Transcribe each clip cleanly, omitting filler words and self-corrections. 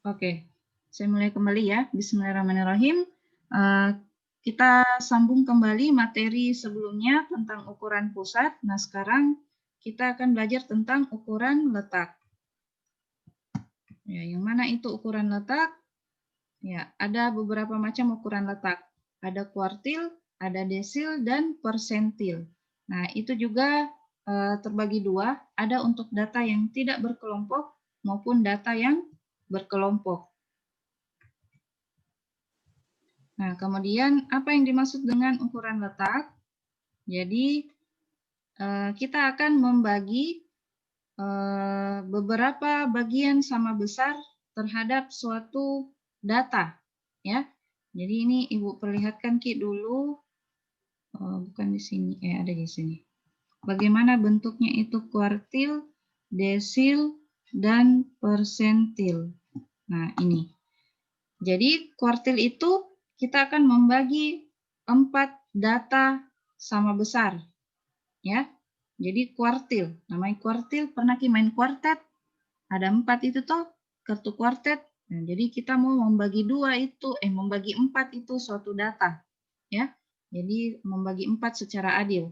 Oke, saya mulai kembali ya. Bismillahirrahmanirrahim. Kita sambung kembali materi sebelumnya tentang ukuran pusat. Nah, sekarang kita akan belajar tentang ukuran letak. Ya, yang mana itu ukuran letak? Ya, ada beberapa macam ukuran letak. Ada kuartil, ada desil, dan persentil. Nah, itu juga terbagi dua. Ada untuk data yang tidak berkelompok maupun data yang berkelompok. Nah, kemudian apa yang dimaksud dengan ukuran letak? Jadi, kita akan membagi beberapa bagian sama besar terhadap suatu data, ya. Jadi ini Ibu perlihatkan Ki dulu, bukan di sini, ada di sini. Bagaimana bentuknya itu kuartil, desil, dan persentil. Nah, ini. Jadi kuartil itu kita akan membagi 4 data sama besar, ya. Jadi kuartil, namanya kuartil, pernah main kuartet? Ada 4 itu toh, kartu kuartet. Nah, jadi kita mau membagi 4 itu suatu data, ya. Jadi membagi 4 secara adil.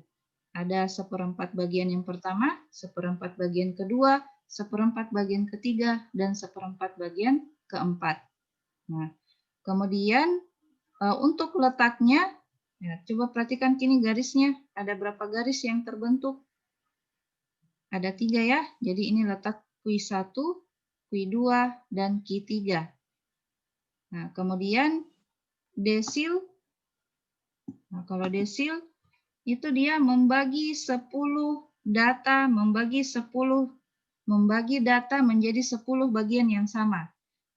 Ada 1/4 bagian yang pertama, 1/4 bagian kedua, 1/4 bagian ketiga, dan 1/4 bagian keempat. Nah, kemudian untuk letaknya, ya, coba perhatikan kini garisnya. Ada berapa garis yang terbentuk? Ada 3 ya. Jadi ini letak Q1, Q2, dan Q3. Nah, kemudian desil. Nah, kalau desil itu dia membagi 10 data, membagi data menjadi 10 bagian yang sama.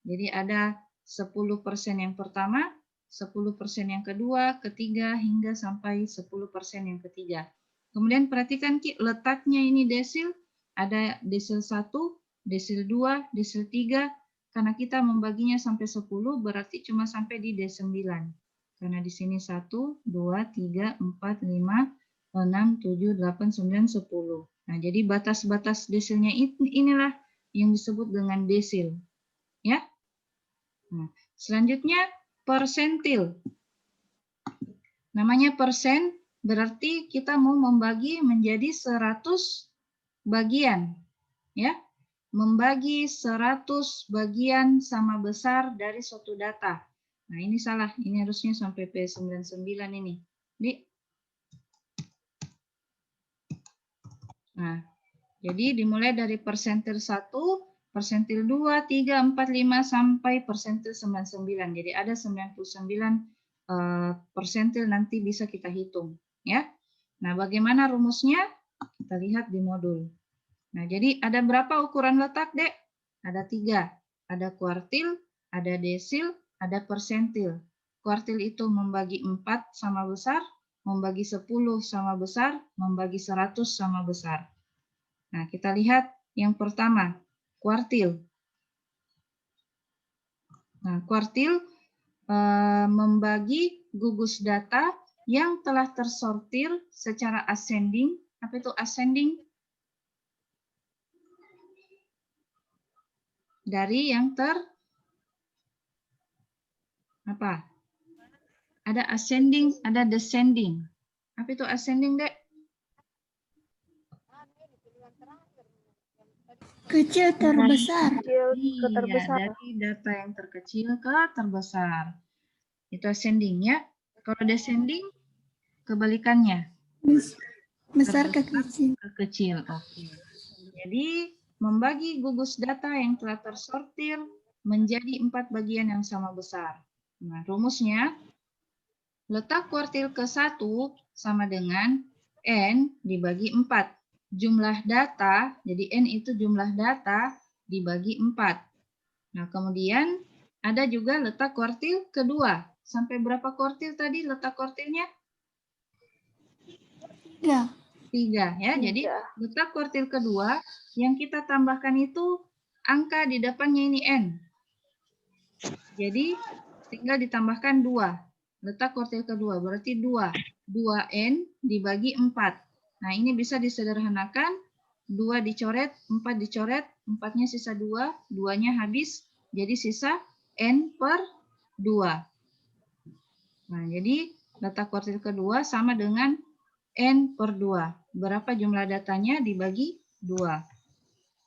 Jadi ada 10% yang pertama, 10% yang kedua, ketiga, hingga sampai 10% yang ketiga. Kemudian perhatikan Ki, letaknya ini desil, ada desil 1, desil 2, desil 3, karena kita membaginya sampai 10, berarti cuma sampai di desil 9. Karena di sini 1, 2, 3, 4, 5, 6, 7, 8, 9, 10. Nah, jadi batas-batas desilnya inilah yang disebut dengan desil. Ya. Nah, selanjutnya persentil. Namanya persen berarti kita mau membagi menjadi 100 bagian. Ya. Membagi 100 bagian sama besar dari suatu data. Nah, ini salah. Ini harusnya sampai P99 ini. Nah, jadi dimulai dari persentil 1, persentil 2, 3, 4, 5, sampai persentil 99. Jadi ada 99 persentil nanti bisa kita hitung. Ya. Nah, bagaimana rumusnya? Kita lihat di modul. Nah, jadi ada berapa ukuran letak, Dek? Ada 3. Ada kuartil, ada desil, ada persentil. Kuartil itu membagi 4 sama besar, membagi 10 sama besar, membagi 100 sama besar. Nah, kita lihat yang pertama, kuartil. Nah, kuartil membagi gugus data yang telah tersortir secara ascending. Apa itu ascending? Dari yang apa? Ada ascending, ada descending. Apa itu ascending, Dek? Kecil terbesar. Iya, dari data yang terkecil ke terbesar. Itu ascending ya. Kalau descending, kebalikannya. Besar ke kecil. Ke kecil, oke. Jadi, membagi gugus data yang telah tersortir menjadi 4 bagian yang sama besar. Nah, rumusnya, letak kuartil ke-1 sama dengan N dibagi 4. Jumlah data, jadi N itu jumlah data dibagi 4. Nah, kemudian ada juga letak kuartil kedua. Sampai berapa kuartil tadi letak kuartilnya? 3 ya. Jadi letak kuartil kedua yang kita tambahkan itu angka di depannya ini N. Jadi tinggal ditambahkan 2. Letak kuartil kedua berarti 2. 2N dibagi 4. Nah, ini bisa disederhanakan. 2 dicoret, 4 dicoret, 4-nya sisa 2, 2-nya habis, jadi sisa N per 2. Nah, jadi letak kuartil kedua sama dengan N per 2. Berapa jumlah datanya dibagi 2.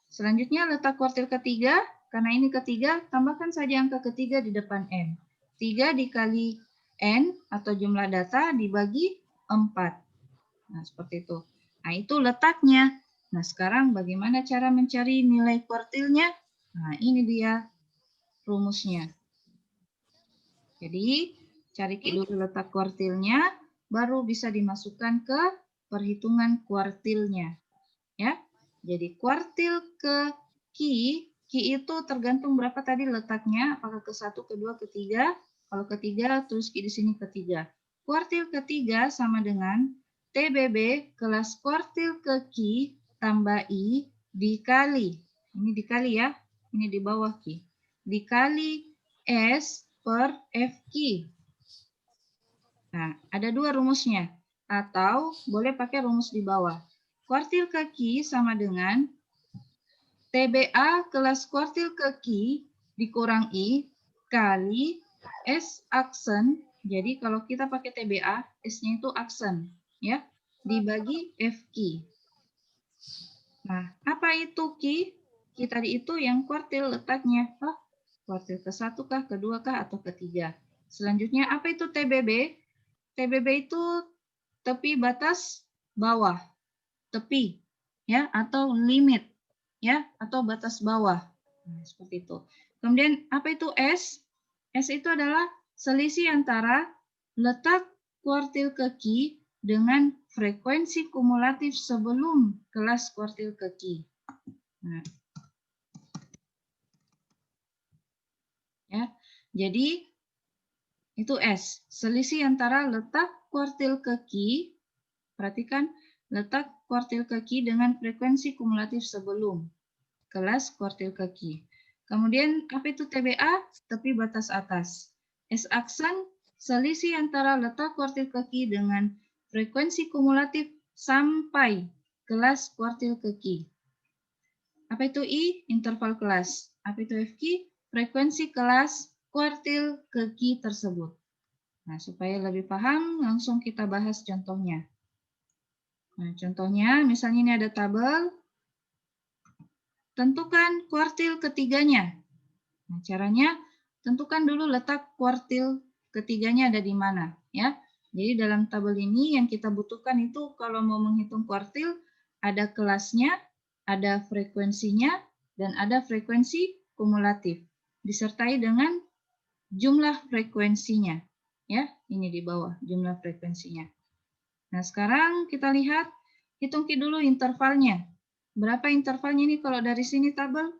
Selanjutnya letak kuartil ketiga, karena ini ketiga, tambahkan saja angka ketiga di depan N. 3 dikali N atau jumlah data dibagi 4. Nah, seperti itu. Nah, itu letaknya. Nah, sekarang bagaimana cara mencari nilai kuartilnya? Nah, ini dia rumusnya. Jadi, cari dulu letak kuartilnya, baru bisa dimasukkan ke perhitungan kuartilnya. Ya. Jadi, kuartil ke Ki itu tergantung berapa tadi letaknya, apakah ke 1, ke 2, ke 3. Kalau ketiga, tulis Ki di sini ketiga. Kuartil ketiga sama dengan TBB kelas kuartil ke Ki tambah I dikali, ini dikali ya, ini di bawah Ki, dikali S per FQ. Nah, ada dua rumusnya, atau boleh pakai rumus di bawah. Kuartil ke Ki sama dengan TBA kelas kuartil ke Ki dikurang I kali S aksen. Jadi kalau kita pakai TBA, S-nya itu aksen, ya, dibagi FQ. Nah, apa itu Ki? Ki tadi itu yang kuartil letaknya. Oh, kuartil ke-1 kah, kedua kah, atau ketiga. Selanjutnya, apa itu TBB? TBB itu tepi batas bawah, tepi, ya, atau limit, ya, atau batas bawah. Nah, seperti itu. Kemudian, apa itu S? S itu adalah selisih antara letak kuartil ke Ki dengan frekuensi kumulatif sebelum kelas kuartil ke Ki. Nah, ya, jadi itu S, selisih antara letak kuartil ke Ki, perhatikan, letak kuartil ke Ki dengan frekuensi kumulatif sebelum kelas kuartil ke Ki. Kemudian apa itu TBA? Tepi batas atas. S aksen, selisih antara letak kuartil ke Ki dengan frekuensi kumulatif sampai kelas kuartil ke Ki. Apa itu I? Interval kelas. Apa itu FQ? Frekuensi kelas kuartil ke Ki tersebut. Nah, supaya lebih paham, langsung kita bahas contohnya. Nah, contohnya, misalnya ini ada tabel. Tentukan kuartil ketiganya. Nah, caranya, tentukan dulu letak kuartil ketiganya ada di mana. Ya. Jadi dalam tabel ini yang kita butuhkan itu kalau mau menghitung kuartil, ada kelasnya, ada frekuensinya, dan ada frekuensi kumulatif. Disertai dengan jumlah frekuensinya. Ya, ini di bawah jumlah frekuensinya. Nah, sekarang kita lihat, hitung dulu intervalnya. Berapa intervalnya ini kalau dari sini tabel?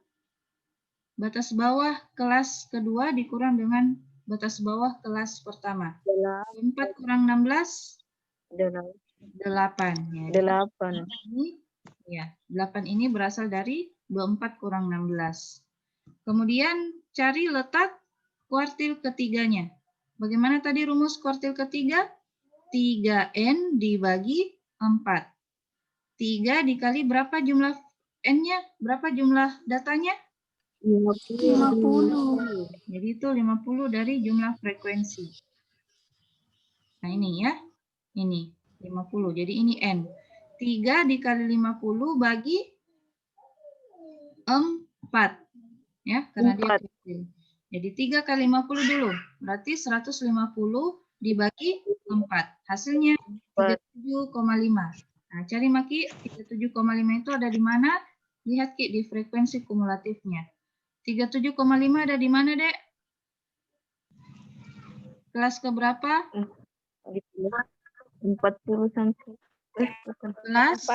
Batas bawah kelas kedua dikurang dengan batas bawah kelas pertama. 4 kurang 16? 8. Ya, 8. Ini, ya, 8 ini berasal dari 24 kurang 16. Kemudian cari letak kuartil ketiganya. Bagaimana tadi rumus kuartil ketiga? 3N dibagi 4. 3 dikali berapa jumlah N-nya? Berapa jumlah datanya? 50. Jadi itu 50 dari jumlah frekuensi. Nah ini ya, ini 50. Jadi ini N. 3 dikali 50 bagi 4. Ya, karena dia kecil. Jadi 3 kali 50 dulu. Berarti 150 dibagi 4. Hasilnya 37,5. Nah, cari Maki, 37,5 itu ada di mana? Lihat Ki di frekuensi kumulatifnya. 37,5 ada di mana, Dek? Kelas keberapa? 40 sampai Kelas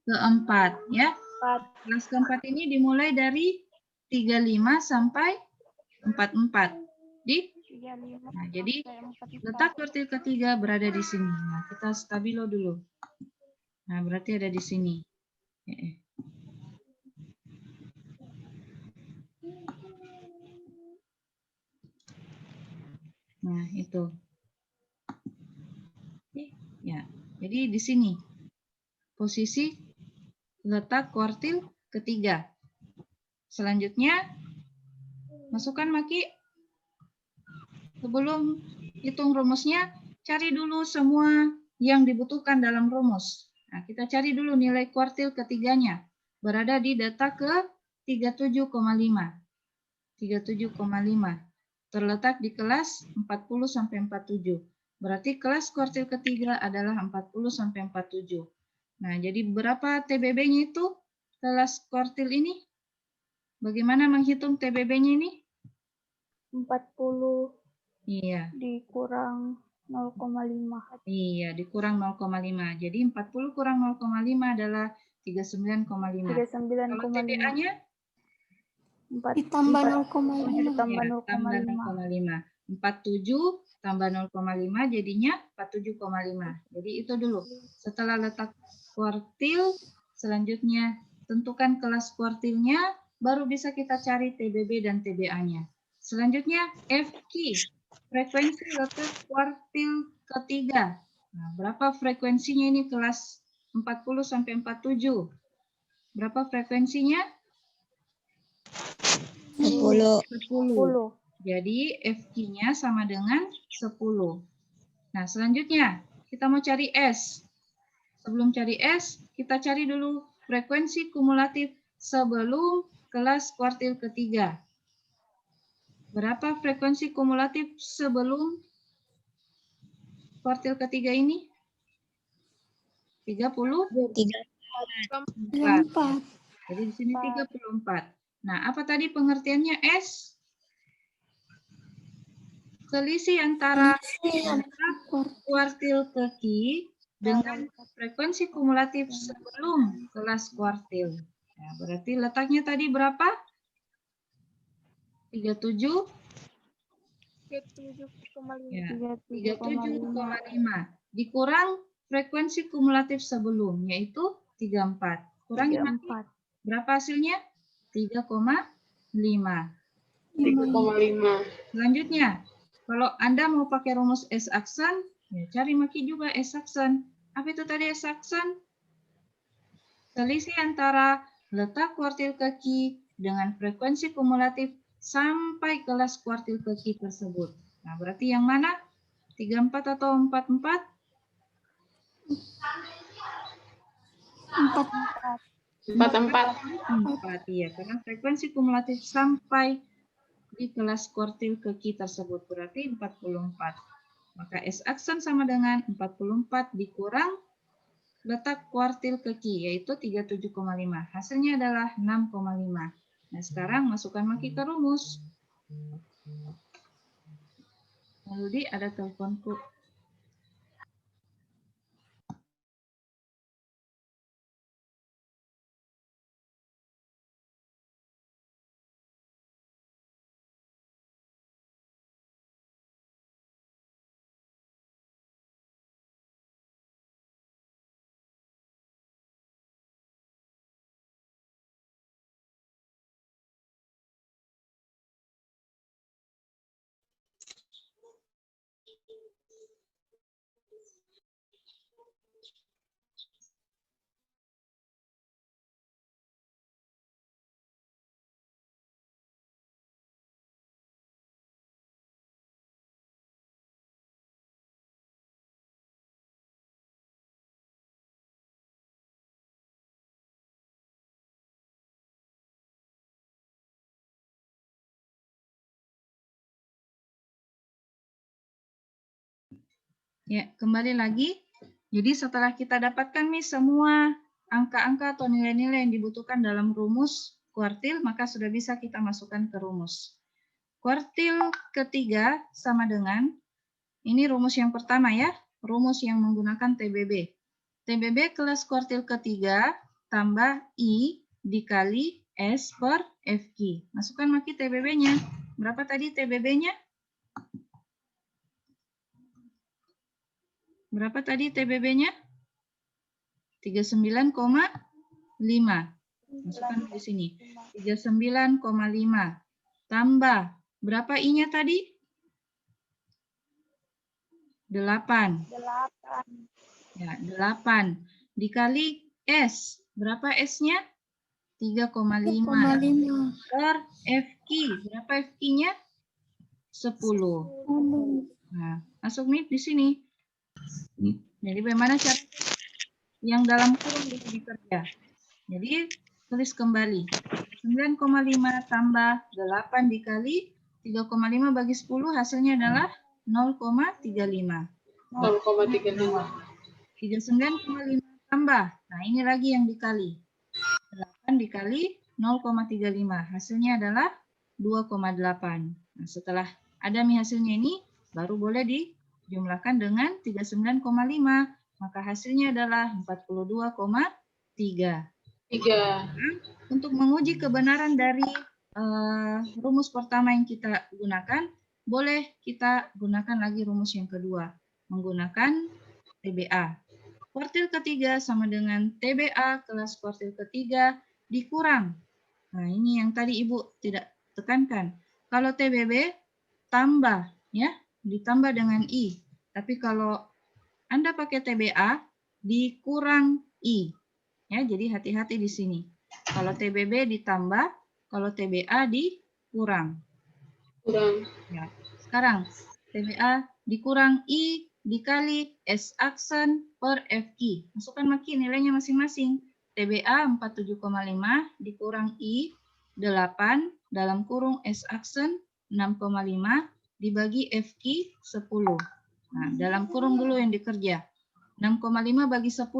keempat, ya. Kelas keempat ini dimulai dari 35 sampai 44. Nah, jadi letak kuartil ketiga berada di sini. Nah, kita stabilo dulu. Nah, berarti ada di sini. Nah, itu. Ya, jadi di sini posisi letak kuartil ketiga. Selanjutnya Masukkan Maki. Sebelum hitung rumusnya, cari dulu semua yang dibutuhkan dalam rumus. Nah, kita cari dulu nilai kuartil ketiganya. Berada di data ke 37,5. 37,5. Terletak di kelas 40-47. Berarti kelas kuartil ketiga adalah 40-47. Nah, jadi berapa TBB-nya itu kelas kuartil ini? Bagaimana menghitung TBB-nya ini? 40 Iya. dikurang 0,5. Iya, dikurang 0,5. Jadi 40 kurang 0,5 adalah 39,5. Kalau 39,5. TBA-nya? Ditambah 0,5. Ditambah Ya, tambah 0,5. 0,5. 47 tambah 0,5 jadinya 47,5. Jadi itu dulu. Setelah letak kuartil, selanjutnya tentukan kelas kuartilnya, baru bisa kita cari TBB dan TBA-nya. Selanjutnya FQ, frekuensi letak kuartil ketiga. Nah, berapa frekuensinya ini kelas 40 sampai 47? Berapa frekuensinya? 10. 10. Jadi FQ-nya sama dengan 10. Nah, selanjutnya kita mau cari S. Sebelum cari S, kita cari dulu frekuensi kumulatif sebelum kelas kuartil ketiga. Berapa frekuensi kumulatif sebelum kuartil ketiga ini? 34. Jadi di sini 34. Nah, apa tadi pengertiannya S? Selisih antara kuartil keki dengan frekuensi kumulatif sebelum kelas kuartil. Ya, berarti letaknya tadi berapa? 37? 37,5. Ya, 37,5. Dikurang frekuensi kumulatif sebelum, yaitu 34. Kurangi Maki. Berapa hasilnya? 3,5. 3,5. Selanjutnya, kalau Anda mau pakai rumus S aksen, ya cari Maki juga S aksen. Apa itu tadi S aksen? Selisih antara letak kuartil keki dengan frekuensi kumulatif sampai kelas kuartil keki tersebut. Nah, berarti yang mana? 34 atau 44? 44, iya. Karena frekuensi kumulatif sampai di kelas kuartil keki tersebut. Berarti 44. Maka S aksen sama dengan 44 dikurang letak kuartil keki, yaitu 37,5. Hasilnya adalah 6,5. Nah, sekarang masukkan Maki ke rumus. Lalu ada teleponku. Ya, kembali lagi. Jadi setelah kita dapatkan nih semua angka-angka atau nilai-nilai yang dibutuhkan dalam rumus kuartil, maka sudah bisa kita masukkan ke rumus. Kuartil ketiga sama dengan, ini rumus yang pertama ya, rumus yang menggunakan TBB. TBB kelas kuartil ketiga tambah I dikali S per FQ. Masukkan Maki TBB-nya. Berapa tadi TBB-nya? Berapa tadi TBB-nya? 39,5. Masukkan di sini. 39,5. Tambah. Berapa I-nya tadi? 8. Ya, 8. Dikali S. Berapa S-nya? 3,5 3,5. per FQ. Berapa FQ-nya? 10. Nah, masuk nih di sini. Jadi bagaimana cara yang dalam kurung bisa dikerja? Jadi tulis kembali. 9,5 tambah 8 dikali 3,5 bagi 10 hasilnya adalah 0,35. 0,35. 39,5 tambah. Nah, ini lagi yang dikali. 8 dikali 0,35. Hasilnya adalah 2,8. Nah, setelah ada hasilnya ini, baru boleh dijumlahkan dengan 39,5. Maka hasilnya adalah 42,3. 3. Untuk menguji kebenaran dari rumus pertama yang kita gunakan, boleh kita gunakan lagi rumus yang kedua, menggunakan TBA. Kuartil ketiga sama dengan TBA kelas kuartil ketiga dikurang. Nah, ini yang tadi Ibu tidak tekankan. Kalau TBB tambah, ya, ditambah dengan I. Tapi kalau Anda pakai TBA, dikurang I. Ya, jadi hati-hati di sini. Kalau TBB ditambah, kalau TBA dikurang. Kurang. Ya. Sekarang TBA dikurang I dikali S aksen per FQ. Masukkan maki nilainya masing-masing. TBA 47,5 dikurang I 8 dalam kurung S aksen 6,5 dibagi FQ 10. Nah, dalam kurung dulu yang dikerja. 6,5 bagi 10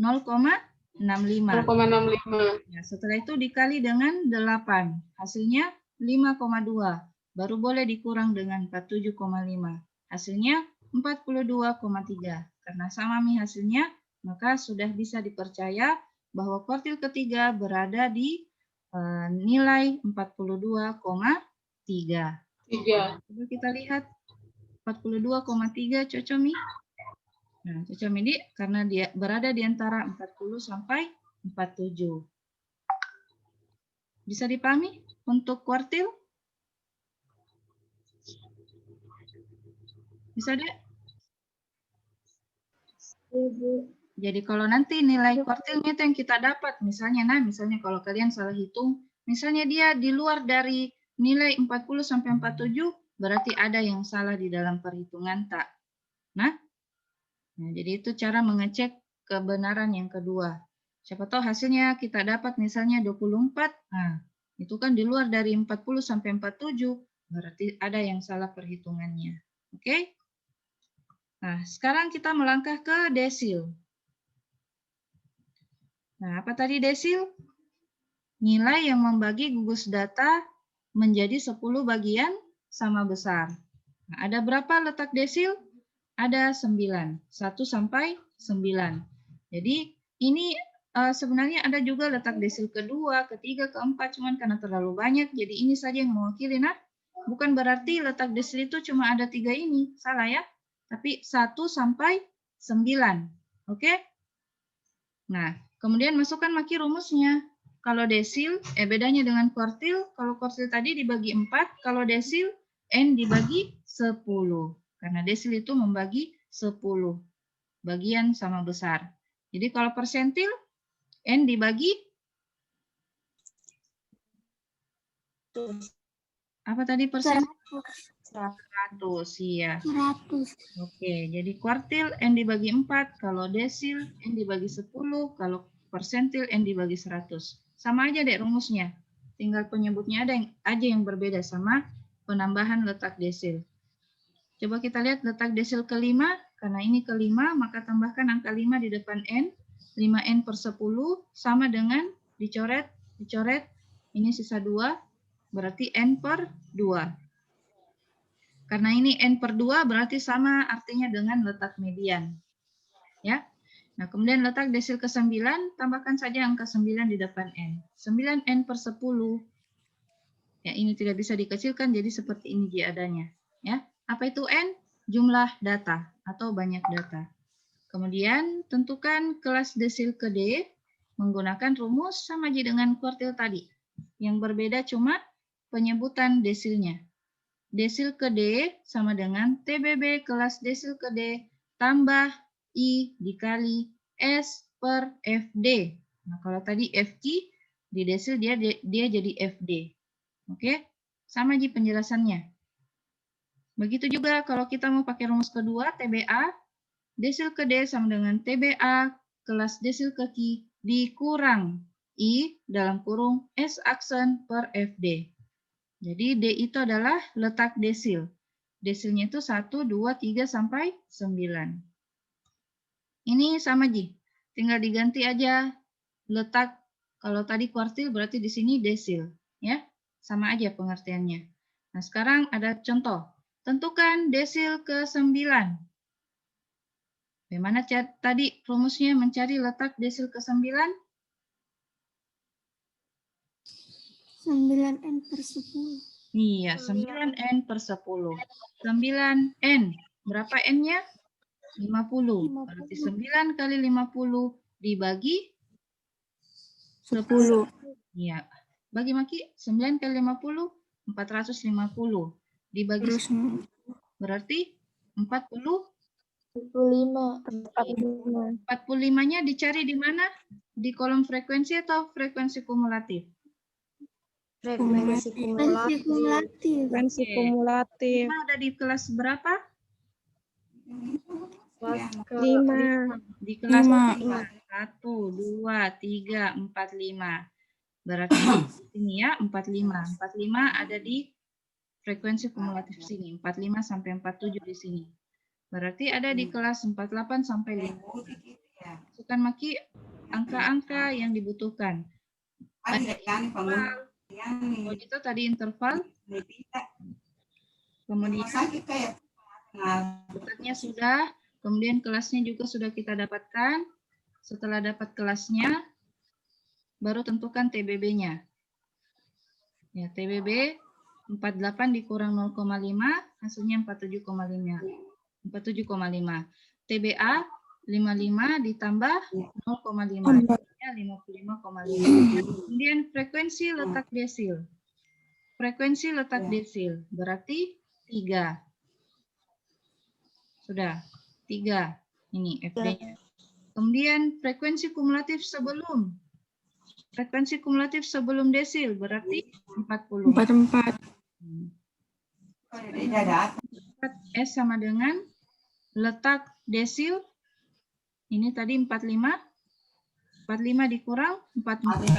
0,65. 0,65. Ya, setelah itu dikali dengan 8. Hasilnya 5,2. Baru boleh dikurang dengan 47,5. Hasilnya 42,3. Karena sama hasilnya, maka sudah bisa dipercaya bahwa kuartil ketiga berada di nilai 42,3. 3. Coba kita lihat 42,3 cocok Mi. Nah, cocok Mi karena dia berada di antara 40 sampai 47. Bisa dipahami untuk kuartil? Bisa, Dek? Jadi kalau nanti nilai kuartilnya itu yang kita dapat, misalnya kalau kalian salah hitung, misalnya dia di luar dari nilai 40 sampai 47, berarti ada yang salah di dalam perhitungan tak. Nah, jadi itu cara mengecek kebenaran yang kedua. Siapa tahu hasilnya kita dapat misalnya 24. Nah, itu kan di luar dari 40 sampai 47, berarti ada yang salah perhitungannya. Oke? Nah, sekarang kita melangkah ke desil. Nah, apa tadi desil? Nilai yang membagi gugus data menjadi 10 bagian sama besar. Nah, ada berapa letak desil? Ada 9. 1 sampai 9. Jadi, ini sebenarnya ada juga letak desil kedua, ketiga, keempat, cuman karena terlalu banyak, jadi ini saja yang mewakili. Nah, bukan berarti letak desil itu cuma ada 3 ini, salah ya. Tapi 1 sampai 9. Oke? Nah, kemudian masukkan maki rumusnya. Kalau desil, bedanya dengan kuartil, kalau kuartil tadi dibagi 4, kalau desil, N dibagi 10. Karena desil itu membagi 10 bagian sama besar. Jadi kalau persentil, N dibagi apa tadi persen? 100, iya. 100. Oke, jadi kuartil N dibagi 4, kalau desil N dibagi 10, kalau persentil N dibagi 100. Sama aja deh rumusnya. Tinggal penyebutnya ada aja yang berbeda sama penambahan letak desil. Coba kita lihat letak desil kelima, karena ini kelima, maka tambahkan angka 5 di depan N. 5N per 10 sama dengan dicoret, ini sisa 2, berarti N per 2. Karena ini N per 2 berarti sama artinya dengan letak median. Ya. Nah, kemudian letak desil ke-9, tambahkan saja angka 9 di depan N. 9N per 10. Ya, ini tidak bisa dikecilkan, jadi seperti ini dia adanya. Ya. Apa itu N? Jumlah data atau banyak data. Kemudian tentukan kelas desil ke D menggunakan rumus sama aja dengan kuartil tadi. Yang berbeda cuma penyebutan desilnya. Desil ke D sama dengan TBB kelas desil ke D tambah I dikali S per FD. Nah, kalau tadi FQ Di desil dia jadi FD. Oke, sama Ji penjelasannya. Begitu juga kalau kita mau pakai rumus kedua, TBA, desil ke D sama dengan TBA kelas desil ke Q dikurang I dalam kurung S aksen per FD. Jadi D itu adalah letak desil. Desilnya itu 1, 2, 3, sampai 9. Ini sama Ji, tinggal diganti aja letak. Kalau tadi kuartil berarti di sini desil. Ya, sama aja pengertiannya. Nah sekarang ada contoh. Tentukan desil ke 9. Bagaimana tadi rumusnya mencari letak desil ke 9? 9N per 10. Iya, 9N per 10. 9N. Berapa N-nya? 50. Berarti 9 kali 50 dibagi 10. Iya. Bagi Maki, 9 kali 50, 450. Dibagi 10. Berarti 40. 45-nya dicari di mana? Di kolom frekuensi atau frekuensi kumulatif? Frekuensi kumulatif. Frekuensi kumulatif. Ada di kelas berapa? Kelas 5. Di kelas 5. 1, 2, 3, 4, 5. Berarti ini ya 45. 45 ada di frekuensi kumulatif sini. 45 sampai 47 di sini. Berarti ada di kelas 48 sampai 5. Masukkan Maki angka-angka yang dibutuhkan. Kalau itu tadi interval. Kemudian letaknya sudah. Kemudian kelasnya juga sudah kita dapatkan. Setelah dapat kelasnya, baru tentukan TBB-nya. Ya, TBB 48 dikurang 0,5, hasilnya 47,5. 47,5. TBA 55 ditambah 0,5, hasilnya 55,5. Kemudian frekuensi letak desil. Frekuensi letak desil berarti 3. Sudah, 3. Ini FD-nya. Kemudian frekuensi kumulatif sebelum. Frekuensi kumulatif sebelum desil berarti 40. 44. S sama dengan letak desil. Ini tadi 45. 45 dikurang 44.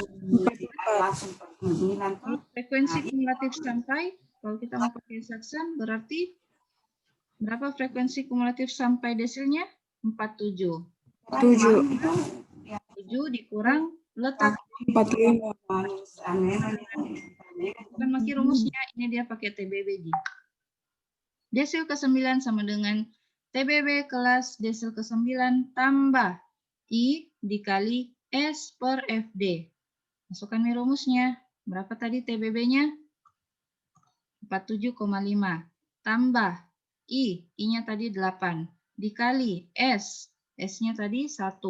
Frekuensi kumulatif sampai, kalau kita mau pakai saksan, berarti berapa frekuensi kumulatif sampai desilnya? 47. 7 dikurang letak 45. bukan pakai rumusnya, ini dia pakai TBB. Desil ke-9 sama dengan TBB kelas desil ke-9 tambah I dikali S per FD. Masukkan rumusnya. Berapa tadi TBB-nya? 47,5. Tambah I. I-nya tadi 8. Dikali S. S-nya tadi 1.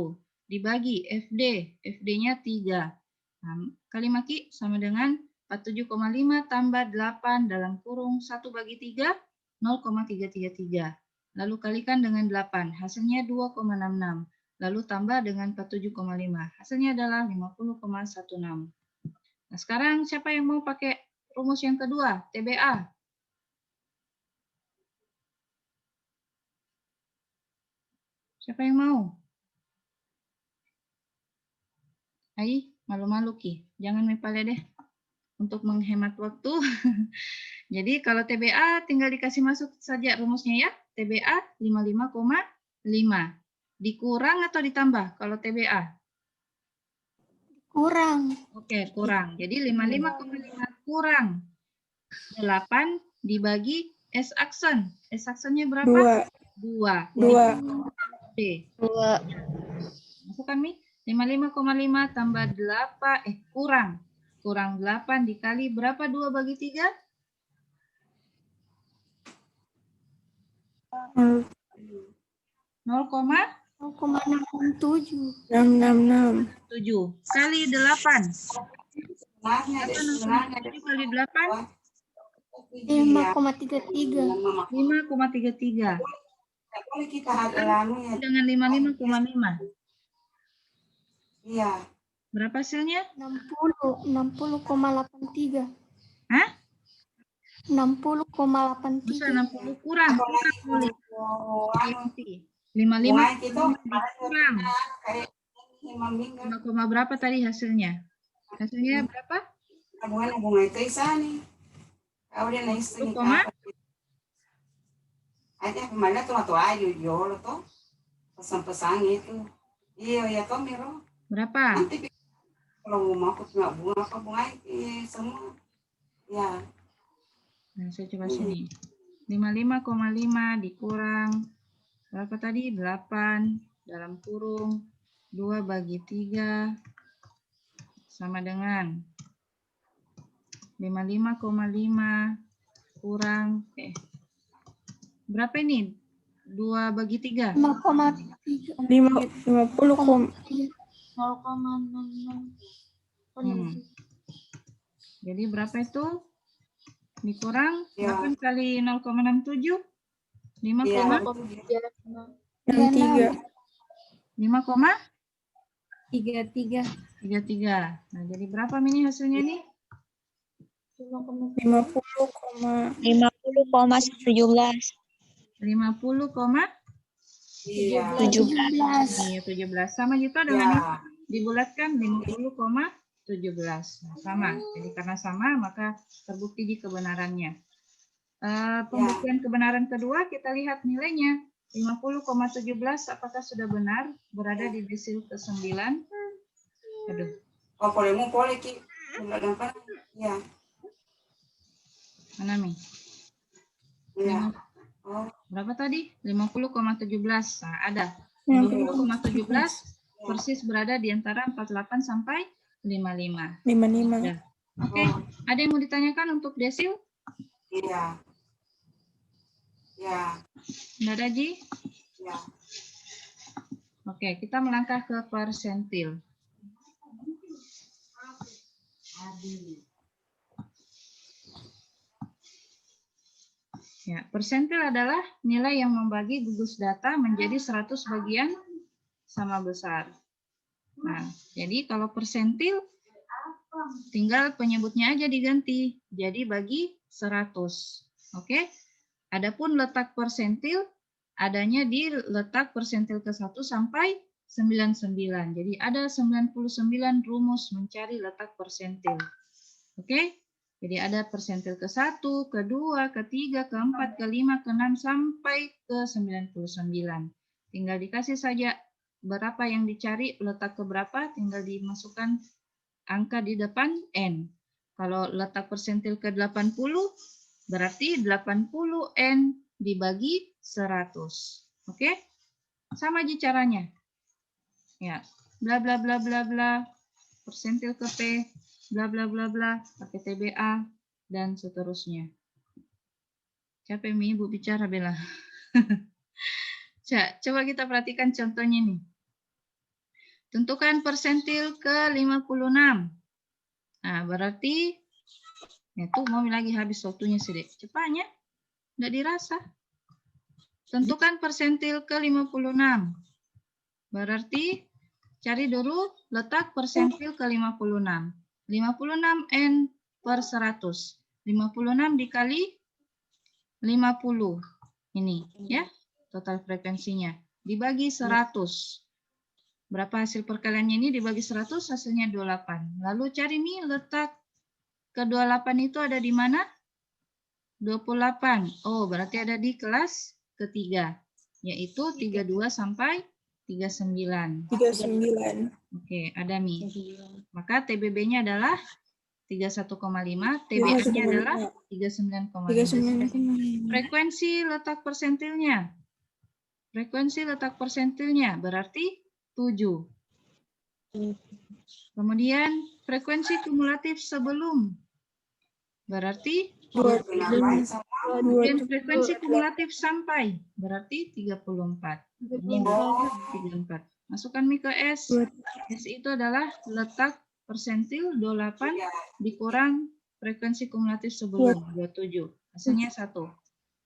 Dibagi FD. FD-nya 3. Nah, kali Maki sama dengan 47,5 tambah 8 dalam kurung 1 bagi 3, 0,333. Lalu kalikan dengan 8, hasilnya 2,66. Lalu tambah dengan 47,5, hasilnya adalah 50,16. Nah, sekarang siapa yang mau pakai rumus yang kedua, TBA? Siapa yang mau? Ayo, malu-malu Ki. Jangan mepale deh. Untuk menghemat waktu. Jadi kalau TBA tinggal dikasih masuk saja rumusnya ya. TBA 55,5. Dikurang atau ditambah kalau TBA? Kurang. Oke, kurang. Jadi 55,5 kurang 8 dibagi S aksen. S aksennya berapa? 2. Oke. 2. Masukkan Mi. 55,5 tambah 8, kurang. Kurang 8 dikali berapa 2 bagi 3? 0,667. 7 kali 8. 7 kali 8? 5,33. 5,33. Dengan 55,5. Iya. Berapa hasilnya? 60,83. Hah? 60,83. Bisa 60 kurang. Anu 55 itu kurang. kayak minggu 5, berapa tadi hasilnya? Hasilnya berapa? bunga itu isani. Kau dia naik 10, aja kemana tuh atau ayo jual tuh pesan-pesan itu. Iya ya toh Miro. Berapa? Nanti kalau mau aku nggak bunga apa bunga semua. Ya. Nah, saya coba sini. 55,5 dikurang berapa tadi? 8 dalam kurung 2/3 sama dengan 55,5 kurang berapa ini? 2/3. 5,3. 50. 0,66. Jadi berapa itu? Dikurang Ya. 8 kali 0,67? 5, Iya. 63. 33. 5,33. Nah, jadi berapa ini hasilnya nih? 50,17. 50,17. Iya. Iya, 17. Sama juga dengan ini. Dibulatkan 50,17. Nah, sama. Jadi karena sama, maka terbukti di kebenarannya. Pembuktian kebenaran kedua, kita lihat nilainya. 50,17 apakah sudah benar? Berada di desil ke-9. Aduh. Oh, boleh Ki. Ya. Mana nih? Iya. Oh, Berapa tadi? 50,17. Nah, ada. 50,17 persis berada di antara 48 sampai 55. 55. Ya. Oke. Ada yang mau ditanyakan untuk desil? iya. Ya. Nggak ada, Ji? Ya. Oke, kita melangkah ke persentil. Ya, persentil adalah nilai yang membagi gugus data menjadi 100 bagian sama besar. Nah, jadi kalau persentil tinggal penyebutnya aja diganti. Jadi bagi 100. Oke? Adapun letak persentil adanya di letak persentil ke-1 sampai 99. Jadi ada 99 rumus mencari letak persentil. Oke? Jadi ada persentil ke-1, ke-2, ke-3, ke-4, ke-5, ke-6 sampai ke 99. Tinggal dikasih saja berapa yang dicari, letak ke berapa, tinggal dimasukkan angka di depan N. Kalau letak persentil ke 80, berarti 80N dibagi 100. Oke? Sama aja caranya. Ya, bla bla bla bla bla, persentil ke P, bla bla bla bla, pakai TBA, dan seterusnya. Capek Mi, Ibu bicara, Bella. Coba kita perhatikan contohnya nih. Tentukan persentil ke 56. Nah, berarti ya tuh mau lagi habis waktunya sih, Dek. Cepatnya. Nggak dirasa. Tentukan persentil ke 56. Berarti cari dulu letak persentil ke 56. 56N per 100. 56 dikali 50. Ini ya, total frekuensinya. Dibagi 100. Berapa hasil perkaliannya ini dibagi 100, hasilnya 28. Lalu cari nih letak ke-28 itu ada di mana? 28. Oh, berarti ada di kelas ketiga, yaitu 32 sampai 39. 39. Oke, ada nih. Maka TBB-nya adalah 31,5, TBA-nya adalah 39,5. 39,5. Frekuensi letak persentilnya. Frekuensi letak persentilnya berarti 7. Kemudian frekuensi kumulatif sebelum berarti kemudian frekuensi kumulatif sampai berarti 34. Ini 34. Masukkan Mi ke S. S itu adalah letak persentil 28 dikurang frekuensi kumulatif sebelum 27. Hasilnya 1.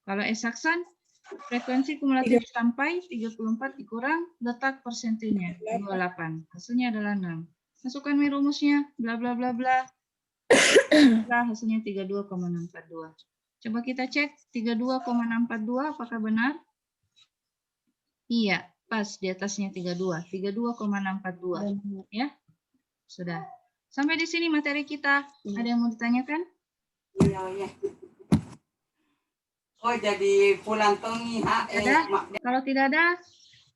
Kalau S aksan frekuensi kumulatif sampai 34 dikurang letak persentilnya 28. Hasilnya adalah 6. Masukkan rumusnya, bla bla bla bla. Nah, hasilnya 32,642. Coba kita cek 32,642 apakah benar? Iya, pas di atasnya 32. 32,642. Ya, sudah. Sampai di sini materi kita. Ada yang mau ditanyakan? Iya, iya. Oh, jadi pulang tongi Ada? Kalau tidak ada,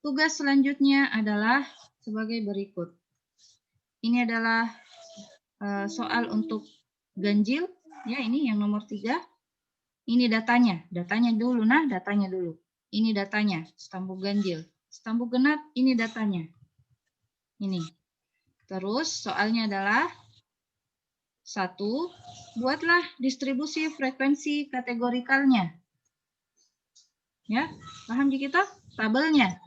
tugas selanjutnya adalah sebagai berikut. Ini adalah soal untuk ganjil. Ya, ini yang nomor 3. Ini datanya. Datanya dulu. Nah, datanya dulu. Ini datanya. Stambuk ganjil. Stambuk genap, ini datanya. Ini. Terus soalnya adalah 1. Buatlah distribusi frekuensi kategorikalnya. Ya, paham di kita? Tabelnya.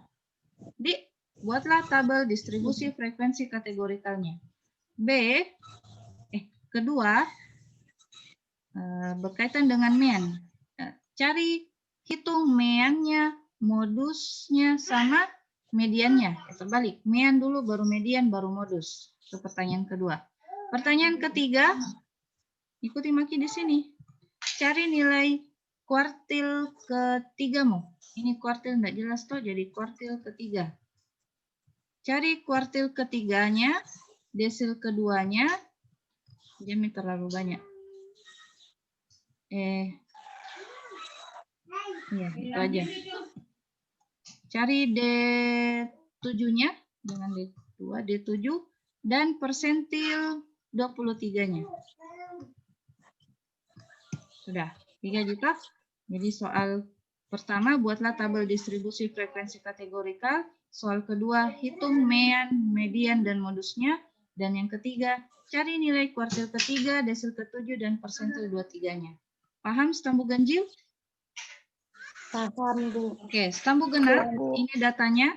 Buatlah tabel distribusi frekuensi kategorikalnya. Kedua, berkaitan dengan mean. Cari, hitung meannya, modusnya, sama mediannya. Terbalik, mean dulu, baru median, baru modus. Itu pertanyaan kedua. Pertanyaan ketiga, ikuti Maki di sini. Cari nilai kuartil ketigamu. Ini kuartil enggak jelas toh, jadi kuartil ketiga. Cari kuartil ketiganya, desil keduanya, jamnya terlalu banyak. Iya, itu aja. Cari D7-nya dengan D2, D7 dan persentil 23-nya. Sudah, 3 juta. Jadi soal pertama, buatlah tabel distribusi frekuensi kategorikal. Soal kedua, hitung mean, median, dan modusnya. Dan yang ketiga, cari nilai kuartil ketiga, desil ke-7, dan persentil 23-nya. Paham stambuk ganjil? Paham, Bu. Oke, stambuk genap, ini datanya.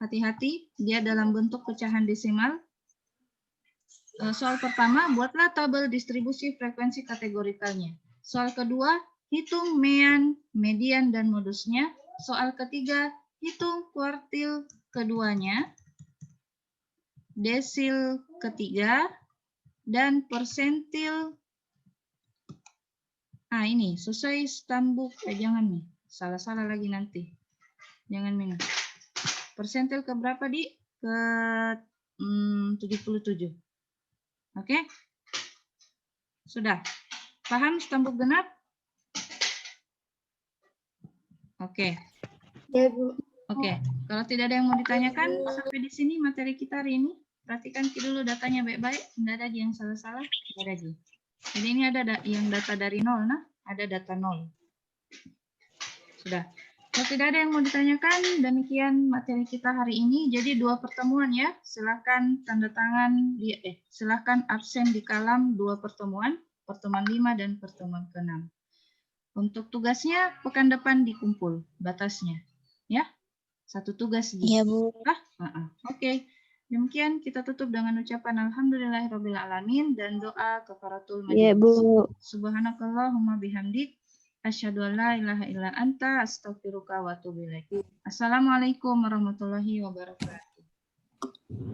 Hati-hati, dia dalam bentuk pecahan desimal. Soal pertama, buatlah tabel distribusi frekuensi kategorikalnya. Soal kedua, hitung mean, median, dan modusnya. Soal ketiga, hitung kuartil keduanya, desil ketiga, dan persentil. Ini sesuai stambuk. Jangan nih, salah-salah lagi nanti. Jangan minus. Persentil ke berapa, Di? Ke 77. Oke? Sudah. Paham stambuk genap? Oke. Ya, Bu. Oke. Kalau tidak ada yang mau ditanyakan, sampai di sini materi kita hari ini. Perhatikan dulu datanya baik-baik. Tidak ada yang salah-salah. Tidak ada lagi. Jadi ini ada yang data dari 0. Nah, ada data 0. Sudah. Kalau tidak ada yang mau ditanyakan, demikian materi kita hari ini. Jadi 2 pertemuan ya. Silakan tanda tangan silakan absen di kalam 2 pertemuan, pertemuan 5 dan pertemuan ke-6. Untuk tugasnya pekan depan dikumpul batasnya. Ya. 1 tugas di. Iya, Bu. Oke. Demikian kita tutup dengan ucapan alhamdulillahirabbil alamin dan doa kafaratul majlis. Iya, Bu. Subhanakallahumma bihamdik asyhadu an la ilaha illa anta astaghfiruka wa atubu ilaik. Assalamualaikum warahmatullahi wabarakatuh.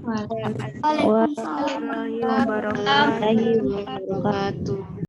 Waalaikumsalam warahmatullahi wabarakatuh.